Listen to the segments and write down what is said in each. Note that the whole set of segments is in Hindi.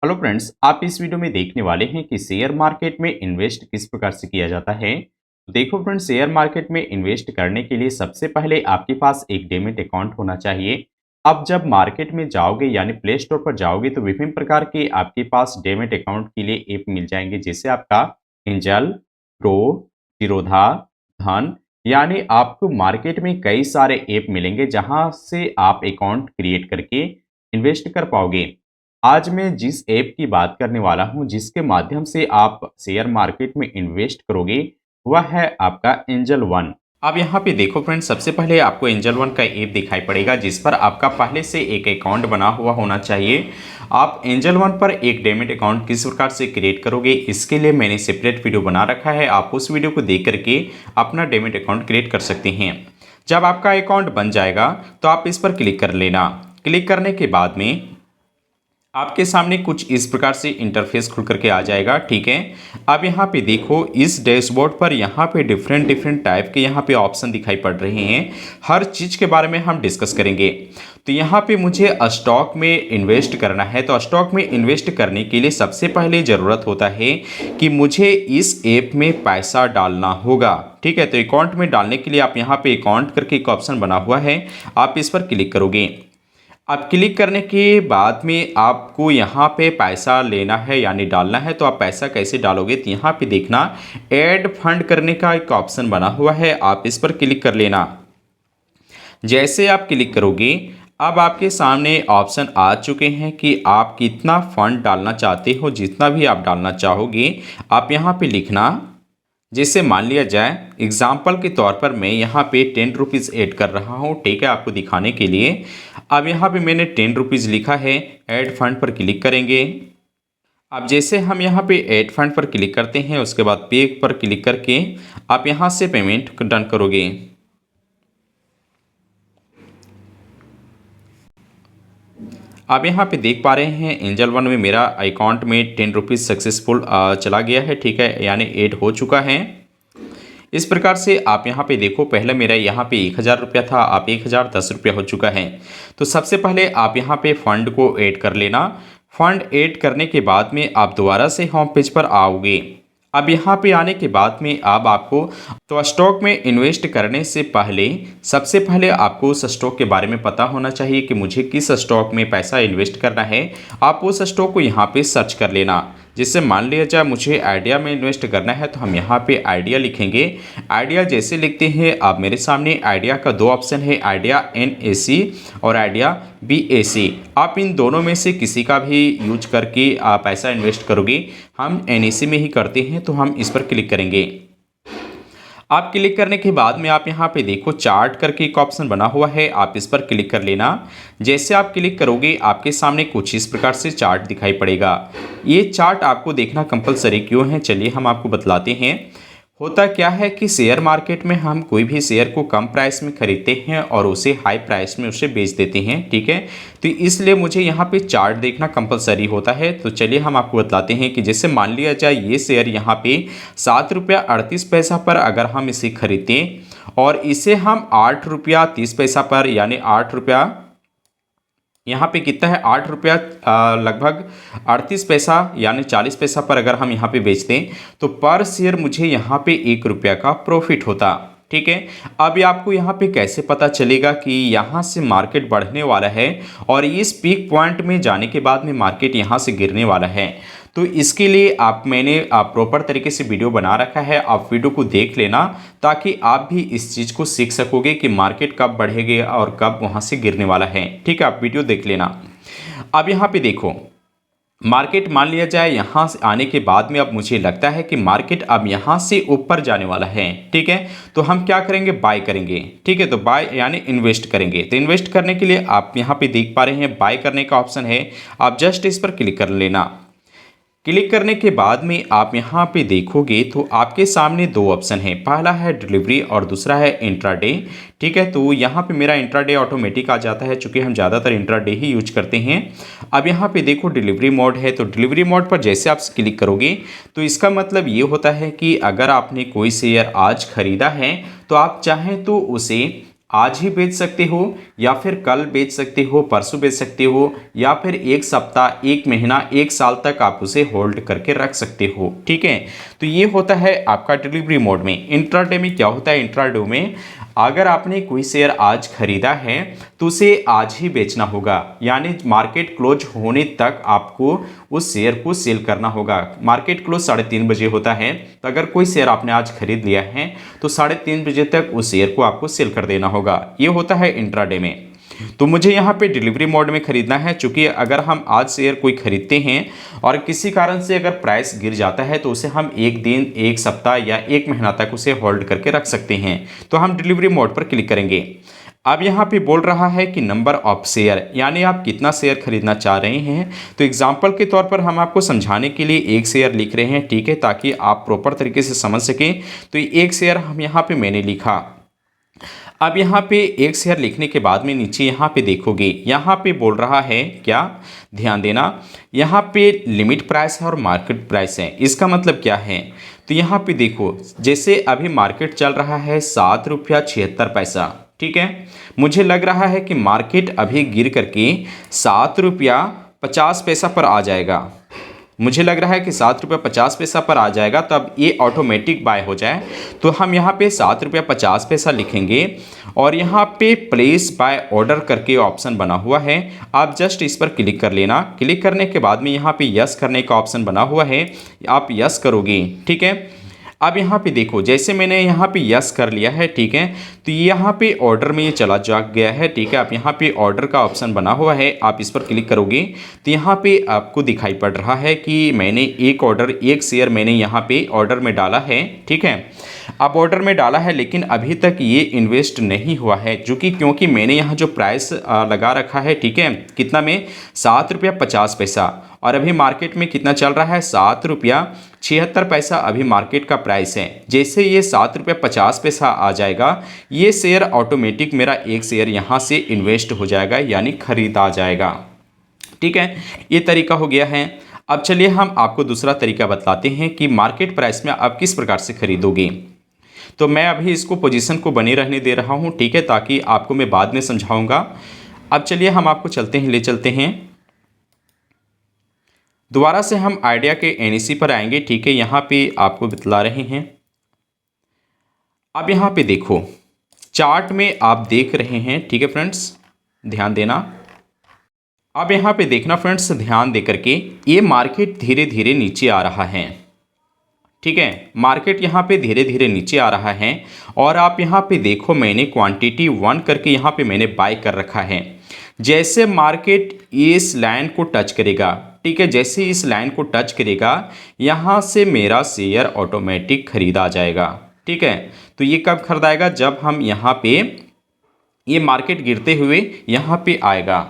हेलो फ्रेंड्स, आप इस वीडियो में देखने वाले हैं कि शेयर मार्केट में इन्वेस्ट किस प्रकार से किया जाता है। तो देखो फ्रेंड्स, शेयर मार्केट में इन्वेस्ट करने के लिए सबसे पहले आपके पास एक डेमिट अकाउंट होना चाहिए। अब जब मार्केट में जाओगे यानी प्ले स्टोर पर जाओगे तो विभिन्न प्रकार के आपके पास डेमिट अकाउंट के लिए ऐप मिल जाएंगे, जैसे आपका एंजल, प्रो, जीरोधा, धन। यानी आपको मार्केट में कई सारे ऐप मिलेंगे जहां से आप अकाउंट क्रिएट करके इन्वेस्ट कर पाओगे। आज मैं जिस ऐप की बात करने वाला हूं, जिसके माध्यम से आप शेयर मार्केट में इन्वेस्ट करोगे, वह है आपका एंजल वन। अब यहाँ पे देखो फ्रेंड्स, सबसे पहले आपको एंजल वन का ऐप दिखाई पड़ेगा जिस पर आपका पहले से एक अकाउंट बना हुआ होना चाहिए। आप एंजल वन पर एक डेमिट अकाउंट किस प्रकार से क्रिएट करोगे, इसके लिए मैंने सेपरेट वीडियो बना रखा है। आप उस वीडियो को देख करके अपना डेमिट अकाउंट क्रिएट कर सकते हैं। जब आपका अकाउंट बन जाएगा तो आप इस पर क्लिक कर लेना। क्लिक करने के बाद में आपके सामने कुछ इस प्रकार से इंटरफेस खुल करके आ जाएगा। ठीक है, अब यहाँ पे देखो, इस डैशबोर्ड पर यहाँ पे डिफरेंट टाइप के यहाँ पे ऑप्शन दिखाई पड़ रहे हैं। हर चीज़ के बारे में हम डिस्कस करेंगे। तो यहाँ पे मुझे स्टॉक में इन्वेस्ट करना है, तो स्टॉक में इन्वेस्ट करने के लिए सबसे पहले ज़रूरत होता है कि मुझे इस ऐप में पैसा डालना होगा। ठीक है, तो अकाउंट में डालने के लिए आप यहाँ पे अकाउंट करके एक ऑप्शन बना हुआ है, आप इस पर क्लिक करोगे। अब क्लिक करने के बाद में आपको यहाँ पे पैसा लेना है यानी डालना है। तो आप पैसा कैसे डालोगे, तो यहाँ पे देखना ऐड फंड करने का एक ऑप्शन बना हुआ है, आप इस पर क्लिक कर लेना। जैसे आप क्लिक करोगे, अब आपके सामने ऑप्शन आ चुके हैं कि आप कितना फंड डालना चाहते हो। जितना भी आप डालना चाहोगे आप यहाँ पे लिखना। जैसे मान लिया जाए एग्जाम्पल के तौर पर मैं यहाँ पे 10 रुपीज़ ऐड कर रहा हूँ। ठीक है, आपको दिखाने के लिए। अब यहाँ पे मैंने 10 रुपीज़ लिखा है, ऐड फंड पर क्लिक करेंगे। अब जैसे हम यहाँ पे ऐड फंड पर क्लिक करते हैं, उसके बाद पे पर क्लिक करके आप यहाँ से पेमेंट डन करोगे। आप यहाँ पे देख पा रहे हैं एंजल वन में मेरा अकाउंट में 10 रुपीज़ सक्सेसफुल चला गया है। ठीक है, यानी ऐड हो चुका है। इस प्रकार से आप यहाँ पे देखो, पहले मेरा यहाँ पे 1000 रुपया था, आप 1010 रुपया हो चुका है। तो सबसे पहले आप यहाँ पे फंड को ऐड कर लेना। फंड ऐड करने के बाद में आप दोबारा से होम पेज पर आओगे। अब यहाँ पे आने के बाद में अब आपको तो स्टॉक में इन्वेस्ट करने से पहले सबसे पहले आपको उस स्टॉक के बारे में पता होना चाहिए कि मुझे किस स्टॉक में पैसा इन्वेस्ट करना है। आप उस स्टॉक को यहाँ पे सर्च कर लेना। जिससे मान लिया जाए मुझे आइडिया में इन्वेस्ट करना है, तो हम यहाँ पे आइडिया लिखेंगे। आइडिया जैसे लिखते हैं, अब मेरे सामने आइडिया का दो ऑप्शन है, आइडिया NAC और आइडिया BAC। आप इन दोनों में से किसी का भी यूज करके आप पैसा इन्वेस्ट करोगे। हम NAC में ही करते हैं, तो हम इस पर क्लिक करेंगे। आप क्लिक करने के बाद में आप यहाँ पे देखो चार्ट करके एक ऑप्शन बना हुआ है, आप इस पर क्लिक कर लेना। जैसे आप क्लिक करोगे आपके सामने कुछ इस प्रकार से चार्ट दिखाई पड़ेगा। ये चार्ट आपको देखना कंपलसरी क्यों है, चलिए हम आपको बतलाते हैं। होता क्या है कि शेयर मार्केट में हम कोई भी शेयर को कम प्राइस में खरीदते हैं और उसे हाई प्राइस में उसे बेच देते हैं। ठीक है, तो इसलिए मुझे यहाँ पे चार्ट देखना कंपलसरी होता है। तो चलिए हम आपको बतलाते हैं कि जैसे मान लिया जाए ये शेयर यहाँ पे 7 रुपया 38 पैसा पर अगर हम इसे खरीदें और इसे हम 8 रुपया 30 पैसा पर, यानी 8 रुपया यहाँ पे कितना है, 8 रुपया लगभग 38 पैसा यानी 40 पैसा पर अगर हम यहाँ पे बेचते हैं तो पर शेयर मुझे यहाँ पे 1 रुपया का प्रॉफिट होता। ठीक है, अब आपको यहाँ पे कैसे पता चलेगा कि यहाँ से मार्केट बढ़ने वाला है और इस पीक पॉइंट में जाने के बाद में मार्केट यहाँ से गिरने वाला है। तो इसके लिए मैंने प्रॉपर तरीके से वीडियो बना रखा है, आप वीडियो को देख लेना ताकि आप भी इस चीज़ को सीख सकोगे कि मार्केट कब बढ़ेगी और कब वहाँ से गिरने वाला है। ठीक है, आप वीडियो देख लेना। अब यहाँ पे देखो, मार्केट मान लिया जाए यहाँ से आने के बाद में अब मुझे लगता है कि मार्केट अब यहाँ से ऊपर जाने वाला है। ठीक है, तो हम क्या करेंगे, बाय करेंगे। ठीक है, तो बाय यानी इन्वेस्ट करेंगे। तो इन्वेस्ट करने के लिए आप यहाँ पे देख पा रहे हैं बाय करने का ऑप्शन है, आप जस्ट इस पर क्लिक कर लेना। क्लिक करने के बाद में आप यहाँ पे देखोगे तो आपके सामने दो ऑप्शन है, पहला है डिलीवरी और दूसरा है इंट्राडे। ठीक है, तो यहाँ पे मेरा इंट्राडे ऑटोमेटिक आ जाता है, चूंकि हम ज़्यादातर इंट्राडे ही यूज करते हैं। अब यहाँ पे देखो डिलीवरी मोड है, तो डिलीवरी मोड पर जैसे आप क्लिक करोगे तो इसका मतलब ये होता है कि अगर आपने कोई शेयर आज खरीदा है तो आप चाहें तो उसे आज ही बेच सकते हो या फिर कल बेच सकते हो, परसों बेच सकते हो, या फिर एक सप्ताह, एक महीना, एक साल तक आप उसे होल्ड करके रख सकते हो। ठीक है, तो ये होता है आपका डिलीवरी मोड में। इंट्राडे में क्या होता है? इंट्राडे में अगर आपने कोई शेयर आज खरीदा है तो उसे आज ही बेचना होगा, यानी मार्केट क्लोज होने तक आपको उस शेयर को सेल करना होगा। मार्केट क्लोज 3:30 बजे होता है, तो अगर कोई शेयर आपने आज खरीद लिया है तो 3:30 बजे तक उस शेयर को आपको सेल कर देना होगा। ये होता है इंट्राडे में। तो मुझे यहाँ पे डिलीवरी मोड में खरीदना है, चूंकि अगर हम आज शेयर कोई खरीदते हैं और किसी कारण से अगर प्राइस गिर जाता है तो उसे हम एक दिन, एक सप्ताह या एक महीना तक उसे होल्ड करके रख सकते हैं। तो हम डिलीवरी मोड पर क्लिक करेंगे। अब यहाँ पे बोल रहा है कि नंबर ऑफ शेयर, यानी आप कितना शेयर खरीदना चाह रहे हैं। तो एग्जाम्पल के तौर पर हम आपको समझाने के लिए एक शेयर लिख रहे हैं, ठीक है, ताकि आप प्रॉपर तरीके से समझ सकें। तो एक शेयर हम यहाँ पे मैंने लिखा। अब यहाँ पे एक शेयर लिखने के बाद में नीचे यहाँ पे देखोगे, यहाँ पे बोल रहा है क्या, ध्यान देना, यहाँ पे लिमिट प्राइस है और मार्केट प्राइस है। इसका मतलब क्या है? तो यहाँ पे देखो, जैसे अभी मार्केट चल रहा है 7.76 रुपया, ठीक है। मुझे लग रहा है कि मार्केट अभी गिर करके 7.50 रुपया पर आ जाएगा। मुझे लग रहा है कि 7.50 रुपया पर आ जाएगा, तब ये ऑटोमेटिक बाय हो जाए। तो हम यहाँ पे 7.50 रुपया लिखेंगे और यहाँ पे प्लेस बाय ऑर्डर करके ऑप्शन बना हुआ है। आप जस्ट इस पर क्लिक कर लेना। क्लिक करने के बाद में यहाँ पे यस करने का ऑप्शन बना हुआ है, आप यस करोगे, ठीक है। अब यहाँ पे देखो, जैसे मैंने यहाँ पे यस कर लिया है, ठीक है, तो यहाँ पे ऑर्डर में ये चला जा गया है, ठीक है। आप यहाँ पे ऑर्डर का ऑप्शन बना हुआ है, आप इस पर क्लिक करोगे तो यहाँ पे आपको दिखाई पड़ रहा है कि मैंने एक शेयर मैंने यहाँ पे ऑर्डर में डाला है, ठीक है। अब ऑर्डर में डाला है लेकिन अभी तक ये इन्वेस्ट नहीं हुआ है, क्योंकि मैंने यहाँ जो प्राइस लगा रखा है, ठीक है, कितना में, 7.50 रुपया, और अभी मार्केट में कितना चल रहा है, 7.76 रुपया अभी मार्केट का प्राइस है। जैसे ये 7.50 रुपया आ जाएगा, ये शेयर ऑटोमेटिक मेरा एक शेयर यहाँ से इन्वेस्ट हो जाएगा, यानी खरीदा आ जाएगा, ठीक है। ये तरीका हो गया है। अब चलिए हम आपको दूसरा तरीका बतलाते हैं कि मार्केट प्राइस में आप किस प्रकार से खरीदोगे। तो मैं अभी इसको पोजीशन को बने रहने दे रहा हूँ, ठीक है, ताकि आपको मैं बाद में समझाऊंगा। अब चलिए हम आपको ले चलते हैं। दोबारा से हम आइडिया के एनईसी पर आएंगे, ठीक है, यहाँ पे आपको बतला रहे हैं। अब यहाँ पे देखो, चार्ट में आप देख रहे हैं, ठीक है फ्रेंड्स, ध्यान देना। अब यहाँ पे देखना फ्रेंड्स, ध्यान दे करके, ये मार्केट धीरे धीरे नीचे आ रहा है, ठीक है। मार्केट यहाँ पे धीरे धीरे नीचे आ रहा है और आप यहाँ पे देखो, मैंने क्वांटिटी 1 करके यहाँ पे मैंने बाय कर रखा है। जैसे मार्केट इस लाइन को टच करेगा, ठीक है, जैसे इस लाइन को टच करेगा, यहाँ से मेरा शेयर ऑटोमेटिक खरीदा जाएगा, ठीक है। तो ये कब खरीदाएगा? जब हम यहाँ पे, ये मार्केट गिरते हुए यहाँ पे आएगा,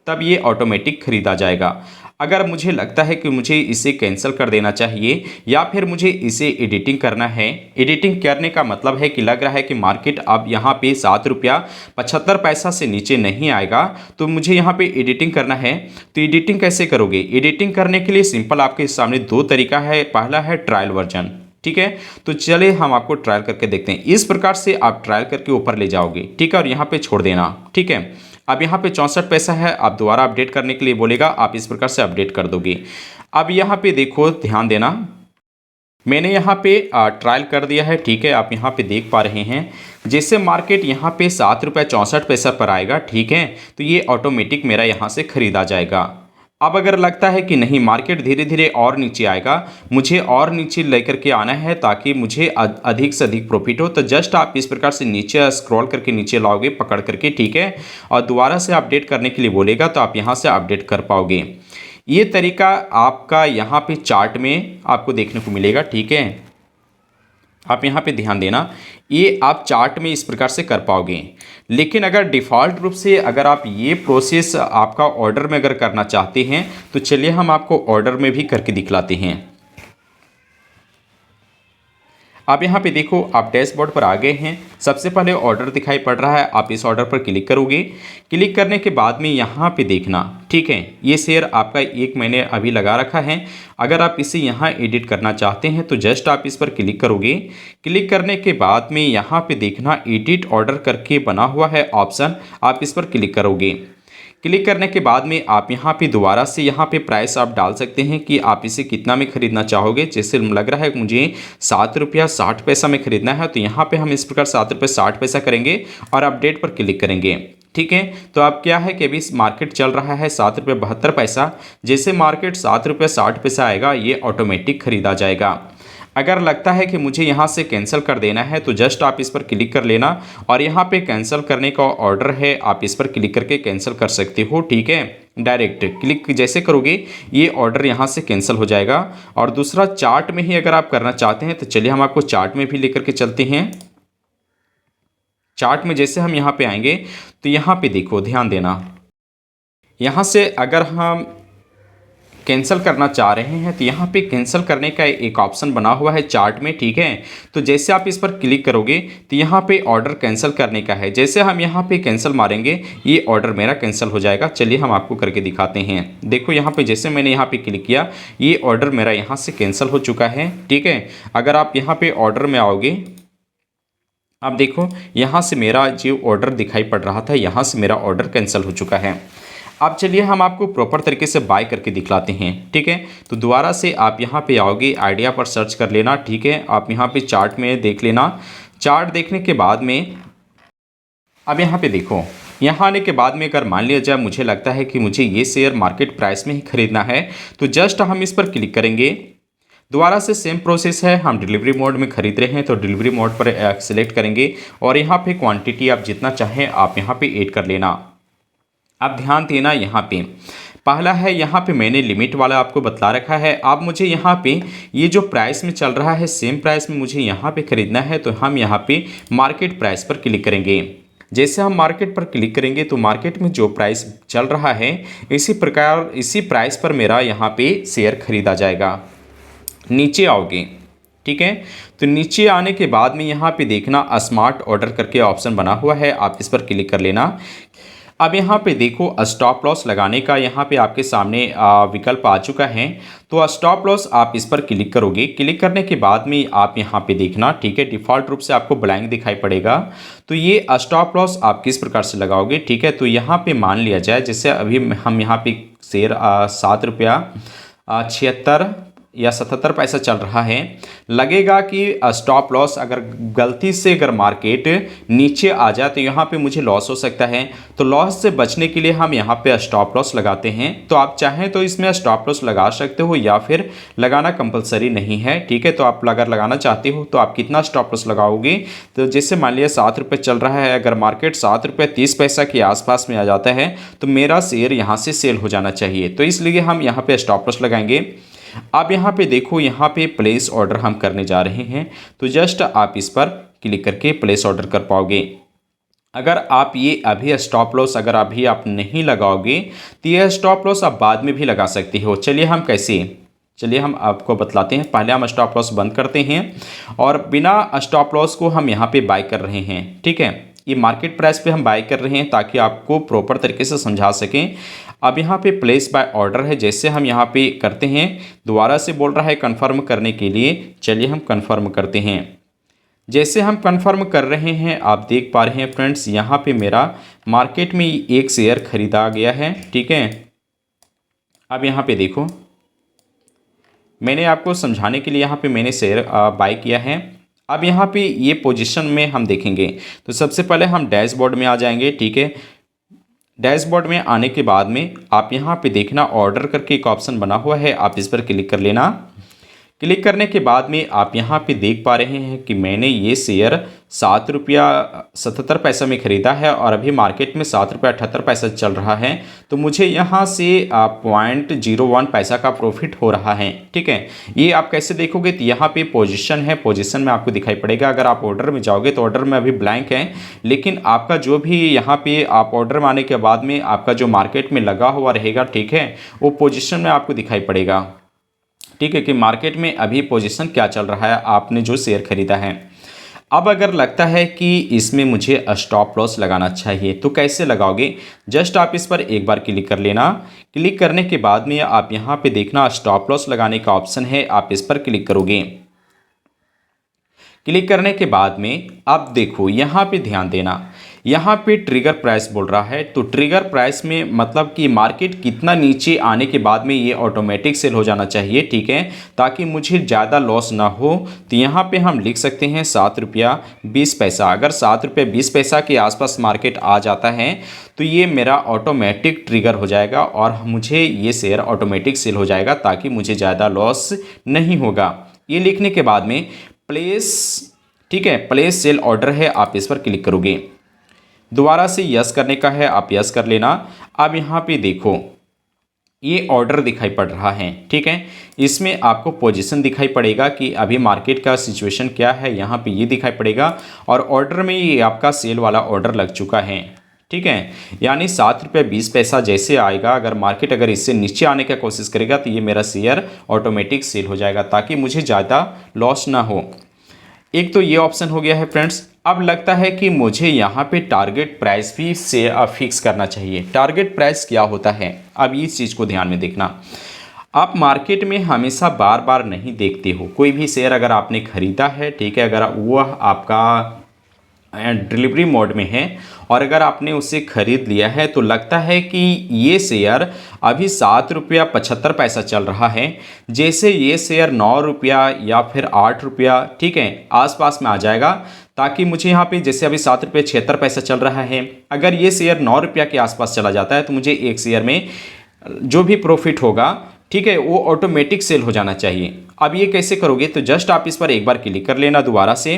तब ये ऑटोमेटिक खरीदा जाएगा। अगर मुझे लगता है कि मुझे इसे कैंसिल कर देना चाहिए या फिर मुझे इसे एडिटिंग करना है, एडिटिंग करने का मतलब है कि लग रहा है कि मार्केट अब यहाँ पे 7.75 रुपया से नीचे नहीं आएगा, तो मुझे यहाँ पे एडिटिंग करना है। तो एडिटिंग कैसे करोगे? एडिटिंग करने के लिए सिंपल आपके सामने 2 तरीका है। पहला है ट्रायल वर्जन, ठीक है। तो चलिए हम आपको ट्रायल करके देखते हैं। इस प्रकार से आप ट्रायल करके ऊपर ले जाओगे, ठीक है, और यहाँ पे छोड़ देना, ठीक है। अब यहाँ पे 64 पैसा है, आप दोबारा अपडेट करने के लिए बोलेगा, आप इस प्रकार से अपडेट कर दोगे। अब यहाँ पे देखो, ध्यान देना, मैंने यहाँ पे ट्रायल कर दिया है, ठीक है। आप यहाँ पे देख पा रहे हैं, जैसे मार्केट यहाँ पे 7.64 रुपया पर आएगा, ठीक है, तो ये ऑटोमेटिक मेरा यहाँ से खरीदा जाएगा। अब अगर लगता है कि नहीं, मार्केट धीरे धीरे और नीचे आएगा, मुझे और नीचे लेकर के आना है ताकि मुझे अधिक से अधिक प्रॉफिट हो, तो जस्ट आप इस प्रकार से नीचे स्क्रॉल करके नीचे लाओगे पकड़ करके, ठीक है, और दोबारा से अपडेट करने के लिए बोलेगा तो आप यहाँ से अपडेट कर पाओगे। ये तरीका आपका यहाँ पे चार्ट में आपको देखने को मिलेगा, ठीक है। आप यहाँ पे ध्यान देना, ये आप चार्ट में इस प्रकार से कर पाओगे। लेकिन अगर डिफ़ॉल्ट रूप से अगर आप ये प्रोसेस आपका ऑर्डर में अगर करना चाहते हैं तो चलिए हम आपको ऑर्डर में भी करके दिखलाते हैं। आप यहाँ पे देखो, आप डैशबोर्ड पर आ गए हैं। सबसे पहले ऑर्डर दिखाई पड़ रहा है, आप इस ऑर्डर पर क्लिक करोगे। क्लिक करने के बाद में यहाँ पे देखना, ठीक है, ये शेयर आपका 1 महीने अभी लगा रखा है। अगर आप इसे यहाँ एडिट करना चाहते हैं तो जस्ट आप इस पर क्लिक करोगे। क्लिक करने के बाद में यहाँ पे देखना एडिट ऑर्डर करके बना हुआ है ऑप्शन, आप इस पर क्लिक करोगे। क्लिक करने के बाद में आप यहाँ पे दोबारा से यहाँ पे प्राइस आप डाल सकते हैं कि आप इसे कितना में ख़रीदना चाहोगे। जैसे लग रहा है मुझे 7 रुपया 60 पैसा में ख़रीदना है, तो यहाँ पे हम इस प्रकार 7 रुपये 60 पैसा करेंगे और अपडेट पर क्लिक करेंगे। ठीक है, तो अब क्या है कि अभी मार्केट चल रहा है 7 रुपये 72 पैसा। जैसे मार्केट 7 रुपये 60 पैसा आएगा ये ऑटोमेटिक ख़रीदा जाएगा। अगर लगता है कि मुझे यहाँ से कैंसिल कर देना है तो जस्ट आप इस पर क्लिक कर लेना और यहाँ पे कैंसिल करने का ऑर्डर है, आप इस पर क्लिक करके कैंसिल कर सकते हो। ठीक है, डायरेक्ट क्लिक जैसे करोगे ये ऑर्डर यहाँ से कैंसिल हो जाएगा। और दूसरा, चार्ट में ही अगर आप करना चाहते हैं तो चलिए हम आपको चार्ट में भी लेकर के चलते हैं। चार्ट में जैसे हम यहाँ पे आएंगे तो यहाँ पे देखो, ध्यान देना, यहाँ से अगर हम कैंसिल करना चाह रहे हैं तो यहाँ पे कैंसिल करने का एक ऑप्शन बना हुआ है चार्ट में। ठीक है, तो जैसे आप इस पर क्लिक करोगे तो यहाँ पे ऑर्डर कैंसिल करने का है। जैसे हम यहाँ पे कैंसिल मारेंगे ये ऑर्डर मेरा कैंसिल हो जाएगा। चलिए हम आपको करके दिखाते हैं। देखो यहाँ पे जैसे मैंने यहाँ पे क्लिक किया ये ऑर्डर मेरा यहाँ से कैंसिल हो चुका है। ठीक है, अगर आप यहाँ पे ऑर्डर में आओगे, आप देखो यहाँ से मेरा जो ऑर्डर दिखाई पड़ रहा था यहाँ से मेरा ऑर्डर कैंसिल हो चुका है। अब चलिए हम आपको प्रॉपर तरीके से बाय करके दिखलाते हैं। ठीक है, तो दोबारा से आप यहाँ पे आओगे, आइडिया पर सर्च कर लेना। ठीक है, आप यहाँ पे चार्ट में देख लेना। चार्ट देखने के बाद में अब यहाँ पे देखो, यहाँ आने के बाद में अगर मान लिया जाए मुझे लगता है कि मुझे ये शेयर मार्केट प्राइस में ही खरीदना है तो जस्ट हम इस पर क्लिक करेंगे। दोबारा से सेम प्रोसेस है, हम डिलीवरी मोड में खरीद रहे हैं तो डिलीवरी मोड पर सेलेक्ट करेंगे और यहाँ पे क्वांटिटी आप जितना चाहें आप यहाँ पे ऐड कर लेना। अब ध्यान देना, यहाँ पे पहला है, यहाँ पे मैंने लिमिट वाला आपको बतला रखा है। अब मुझे यहाँ पे ये जो प्राइस में चल रहा है सेम प्राइस में मुझे यहाँ पे ख़रीदना है तो हम यहाँ पे मार्केट प्राइस पर क्लिक करेंगे। जैसे हम मार्केट पर क्लिक करेंगे तो मार्केट में जो प्राइस चल रहा है इसी प्रकार इसी प्राइस पर मेरा यहाँ पे शेयर ख़रीदा जाएगा। नीचे आओगे, ठीक है, तो नीचे आने के बाद में यहाँ पे देखना स्मार्ट ऑर्डर करके ऑप्शन बना हुआ है, आप इस पर क्लिक कर लेना। अब यहाँ पे देखो स्टॉप लॉस लगाने का यहाँ पे आपके सामने विकल्प आ चुका है। तो स्टॉप लॉस आप इस पर क्लिक करोगे। क्लिक करने के बाद में आप यहाँ पे देखना, ठीक है, डिफ़ॉल्ट रूप से आपको ब्लैंक दिखाई पड़ेगा। तो ये स्टॉप लॉस आप किस प्रकार से लगाओगे। ठीक है, तो यहाँ पे मान लिया जाए जैसे अभी हम यहाँ पे शेयर 7 रुपया 76 या 77 पैसा चल रहा है, लगेगा कि स्टॉप लॉस अगर गलती से अगर मार्केट नीचे आ जाए तो यहाँ पे मुझे लॉस हो सकता है। तो लॉस से बचने के लिए हम यहाँ पे स्टॉप लॉस लगाते हैं। तो आप चाहें तो इसमें स्टॉप लॉस लगा सकते हो या फिर लगाना कंपलसरी नहीं है। ठीक है, तो आप अगर लगाना चाहते हो तो आप कितना स्टॉप लॉस लगाओगे। तो जैसे मान लिया 7 रुपये चल रहा है, अगर मार्केट 7 रुपये 30 पैसा के आसपास में आ जाता है तो मेरा शेयर यहाँ से सेल हो जाना चाहिए। तो इसलिए हम यहाँ पे स्टॉप लॉस लगाएंगे। अब यहाँ पे देखो, यहाँ पे प्लेस ऑर्डर हम करने जा रहे हैं तो जस्ट आप इस पर क्लिक करके प्लेस ऑर्डर कर पाओगे। अगर आप ये अभी स्टॉप लॉस अगर अभी आप नहीं लगाओगे तो यह स्टॉप लॉस आप बाद में भी लगा सकते हो। चलिए हम कैसे, चलिए हम आपको बतलाते हैं। पहले हम स्टॉप लॉस बंद करते हैं और बिना स्टॉप लॉस को हम यहाँ पे बाय कर रहे हैं। ठीक है, ये मार्केट प्राइस पे हम बाय कर रहे हैं ताकि आपको प्रॉपर तरीके से समझा सकें। अब यहाँ पे प्लेस बाय ऑर्डर है, जैसे हम यहाँ पे करते हैं, दोबारा से बोल रहा है कंफर्म करने के लिए। चलिए हम कंफर्म करते हैं। जैसे हम कंफर्म कर रहे हैं आप देख पा रहे हैं फ्रेंड्स, यहाँ पे मेरा मार्केट में एक शेयर खरीदा गया है। ठीक है, अब यहाँ पे देखो, मैंने आपको समझाने के लिए यहाँ पे मैंने शेयर बाय किया है। अब यहाँ पे ये पोजीशन में हम देखेंगे तो सबसे पहले हम डैशबोर्ड में आ जाएंगे। ठीक है, डैशबोर्ड में आने के बाद में आप यहाँ पे देखना ऑर्डर करके एक ऑप्शन बना हुआ है, आप इस पर क्लिक कर लेना। क्लिक करने के बाद में आप यहाँ पे देख पा रहे हैं कि मैंने ये शेयर 7 रुपया 77 पैसा में ख़रीदा है और अभी मार्केट में 7 रुपया 78 पैसा चल रहा है। तो मुझे यहाँ से 0.01 पैसा का प्रॉफिट हो रहा है। ठीक है, ये आप कैसे देखोगे तो यहाँ पे पोजीशन है, पोजीशन में आपको दिखाई पड़ेगा। अगर आप ऑर्डर में जाओगे तो ऑर्डर में अभी ब्लैंक है, लेकिन आपका जो भी यहाँ पे आप ऑर्डर में आने के बाद में आपका जो मार्केट में लगा हुआ रहेगा, ठीक है, वो पोजिशन में आपको दिखाई पड़ेगा। ठीक है, कि मार्केट में अभी पोजीशन क्या चल रहा है आपने जो शेयर खरीदा है। अब अगर लगता है कि इसमें मुझे स्टॉप लॉस लगाना चाहिए तो कैसे लगाओगे, जस्ट आप इस पर एक बार क्लिक कर लेना। क्लिक करने के बाद में आप यहाँ पे देखना स्टॉप लॉस लगाने का ऑप्शन है, आप इस पर क्लिक करोगे। क्लिक करने के बाद में आप देखो यहाँ पे ध्यान देना, यहाँ पे ट्रिगर प्राइस बोल रहा है। तो ट्रिगर प्राइस में मतलब कि मार्केट कितना नीचे आने के बाद में ये ऑटोमेटिक सेल हो जाना चाहिए, ठीक है, ताकि मुझे ज़्यादा लॉस ना हो। तो यहाँ पे हम लिख सकते हैं 7 रुपया 20 पैसा। अगर 7 रुपया 20 पैसा के आसपास मार्केट आ जाता है तो ये मेरा ऑटोमेटिक ट्रिगर हो जाएगा और मुझे ये शेयर ऑटोमेटिक सेल हो जाएगा, ताकि मुझे ज़्यादा लॉस नहीं होगा। ये लिखने के बाद में प्लेस, ठीक है, प्लेस सेल ऑर्डर है, आप इस पर क्लिक करोगे। दोबारा से यस करने का है, आप यस कर लेना। अब यहाँ पे देखो ये ऑर्डर दिखाई पड़ रहा है, ठीक है, इसमें आपको पोजीशन दिखाई पड़ेगा कि अभी मार्केट का सिचुएशन क्या है, यहाँ पे ये दिखाई पड़ेगा। और ऑर्डर में ये आपका सेल वाला ऑर्डर लग चुका है, ठीक है, यानी 7 रुपये 20 पैसा जैसे आएगा, अगर मार्केट अगर इससे नीचे आने की कोशिश करेगा तो ये मेरा शेयर ऑटोमेटिक सेल हो जाएगा, ताकि मुझे ज़्यादा लॉस ना हो। एक तो ये ऑप्शन हो गया है फ्रेंड्स। अब लगता है कि मुझे यहाँ पे टारगेट प्राइस भी से फिक्स करना चाहिए। टारगेट प्राइस क्या होता है, अब इस चीज़ को ध्यान में देखना। आप मार्केट में हमेशा बार बार नहीं देखते हो, कोई भी शेयर अगर आपने खरीदा है, ठीक है, अगर वह आपका डिलीवरी मोड में है और अगर आपने उसे खरीद लिया है तो लगता है कि ये शेयर अभी 7 रुपया 75 पैसा चल रहा है, जैसे ये शेयर 9 रुपया या फिर 8 रुपया, ठीक है, आसपास में आ जाएगा, ताकि मुझे यहाँ पे जैसे अभी 7 रुपये 76 पैसा चल रहा है, अगर ये शेयर 9 रुपया के आसपास चला जाता है तो मुझे एक शेयर में जो भी प्रॉफिट होगा, ठीक है, वो ऑटोमेटिक सेल हो जाना चाहिए। अब ये कैसे करोगे, तो जस्ट आप इस पर एक बार क्लिक कर लेना दोबारा से।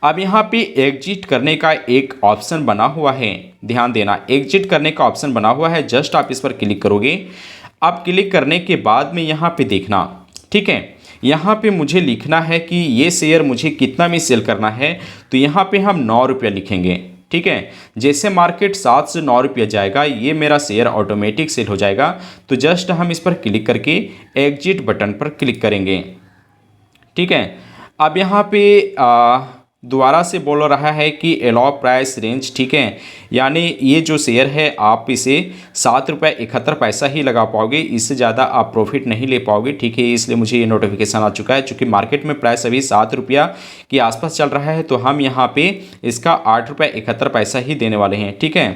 अब यहाँ पे एग्जिट करने का एक ऑप्शन बना हुआ है, ध्यान देना, एग्जिट करने का ऑप्शन बना हुआ है, जस्ट आप इस पर क्लिक करोगे। अब क्लिक करने के बाद में यहाँ पे देखना, ठीक है, यहाँ पे मुझे लिखना है कि ये शेयर मुझे कितना में सेल करना है। तो यहाँ पे हम 9 रुपया लिखेंगे, ठीक है, जैसे मार्केट 7 से 9 रुपया जाएगा ये मेरा शेयर ऑटोमेटिक सेल हो जाएगा। तो जस्ट हम इस पर क्लिक करके एग्जिट बटन पर क्लिक करेंगे, ठीक है। अब यहाँ पे दोबारा से बोल रहा है कि अलाउ प्राइस रेंज, ठीक है, यानी ये जो शेयर है आप इसे 7 रुपये 71 पैसा ही लगा पाओगे, इससे ज़्यादा आप प्रॉफिट नहीं ले पाओगे, ठीक है, इसलिए मुझे ये नोटिफिकेशन आ चुका है। चूँकि मार्केट में प्राइस अभी 7 रुपया के आसपास चल रहा है तो हम यहाँ पे इसका 8 रुपये 71 पैसा ही देने वाले हैं, ठीक है।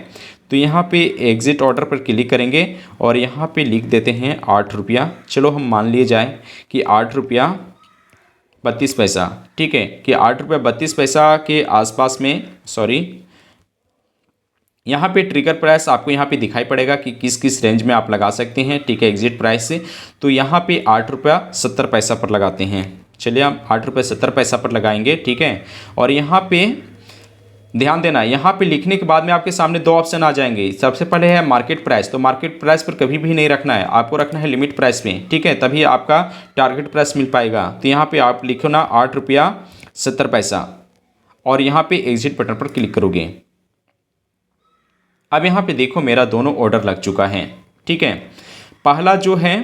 तो यहाँ पे एग्जिट ऑर्डर पर क्लिक करेंगे और यहाँ पे लिख देते हैं 8 रुपया, चलो हम मान लिए जाए कि 8 रुपया 32 पैसा, ठीक है, कि 8 रुपये 32 पैसा के आसपास में, सॉरी, यहाँ पे ट्रिगर प्राइस आपको यहाँ पे दिखाई पड़ेगा कि किस किस रेंज में आप लगा सकते हैं, ठीक है, एग्जिट प्राइस से। तो यहाँ पे 8 रुपया 70 पैसा पर लगाते हैं, चलिए हम 8 रुपये 70 पैसा पर लगाएंगे, ठीक है। और यहाँ पे ध्यान देना, यहाँ पे लिखने के बाद में आपके सामने दो ऑप्शन आ जाएंगे। सबसे पहले है मार्केट प्राइस, तो मार्केट प्राइस पर कभी भी नहीं रखना है, आपको रखना है लिमिट प्राइस में, ठीक है, तभी आपका टारगेट प्राइस मिल पाएगा। तो यहाँ पे आप लिखो ना 8 रुपया 70 पैसा और यहाँ पे एग्जिट बटन पर क्लिक करोगे। अब यहाँ पे देखो मेरा दोनों ऑर्डर लग चुका है, ठीक है। पहला जो है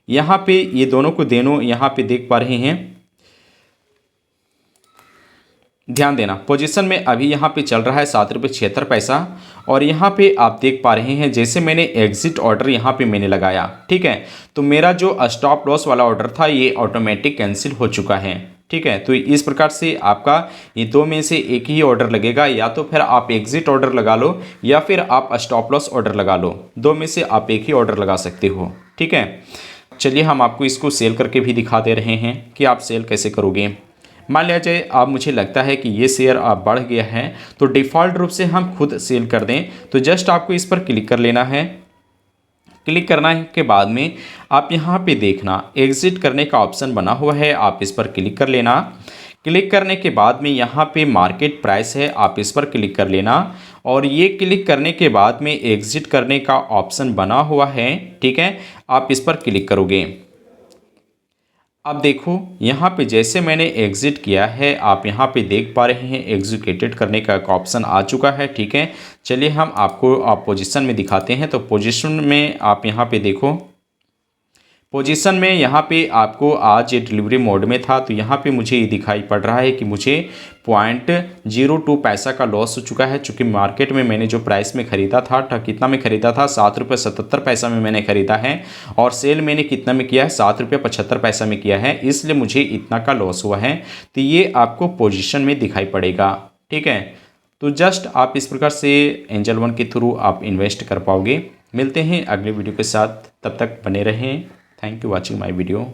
यहाँ पे ये दोनों को यहाँ पे देख पा रहे हैं, ध्यान देना, पोजीशन में अभी यहाँ पे चल रहा है 7 रुपये 76 पैसा। और यहाँ पे आप देख पा रहे हैं जैसे मैंने एग्जिट ऑर्डर यहाँ पे मैंने लगाया, ठीक है, तो मेरा जो स्टॉप लॉस वाला ऑर्डर था ये ऑटोमेटिक कैंसिल हो चुका है, ठीक है। तो इस प्रकार से आपका ये दो में से एक ही ऑर्डर लगेगा, या तो फिर आप एग्जिट ऑर्डर लगा लो या फिर आप स्टॉप लॉस ऑर्डर लगा लो, दो में से आप एक ही ऑर्डर लगा सकते हो, ठीक है। चलिए हम आपको इसको सेल करके भी दिखा दे रहे हैं कि आप सेल कैसे करोगे। मान लिया जाए आप, मुझे लगता है कि ये शेयर आप बढ़ गया है तो डिफ़ॉल्ट रूप से हम खुद सेल कर दें, तो जस्ट आपको इस पर क्लिक कर लेना है। क्लिक करना के बाद में आप यहाँ पे देखना एग्जिट करने का ऑप्शन बना हुआ है, आप इस पर क्लिक कर लेना। क्लिक करने के बाद में यहाँ पे मार्केट प्राइस है, आप इस पर क्लिक कर लेना। और ये क्लिक करने के बाद में एग्जिट करने का ऑप्शन बना हुआ है, ठीक है, आप इस पर क्लिक करोगे। अब देखो यहाँ पे जैसे मैंने एग्जिट किया है आप यहाँ पे देख पा रहे हैं एग्जीक्यूटेड करने का एक ऑप्शन आ चुका है, ठीक है। चलिए हम आपको पोजीशन में दिखाते हैं। तो पोजीशन में आप यहाँ पे देखो पोजीशन में यहाँ पे आपको आज ये डिलीवरी मोड में था, तो यहाँ पे मुझे ये दिखाई पड़ रहा है कि मुझे 0.02 पैसा का लॉस हो चुका है। चूँकि मार्केट में मैंने जो प्राइस में ख़रीदा था, कितना में ख़रीदा था, 7 रुपये 77 पैसा में मैंने ख़रीदा है, और सेल मैंने कितना में किया है, 7 रुपये 75 पैसा में किया है, इसलिए मुझे इतना का लॉस हुआ है। तो ये आपको पोजीशन में दिखाई पड़ेगा, ठीक है। तो जस्ट आप इस प्रकार से एंजल वन के थ्रू आप इन्वेस्ट कर पाओगे। मिलते हैं अगले वीडियो के साथ, तब तक बने रहें। Thank you watching my video.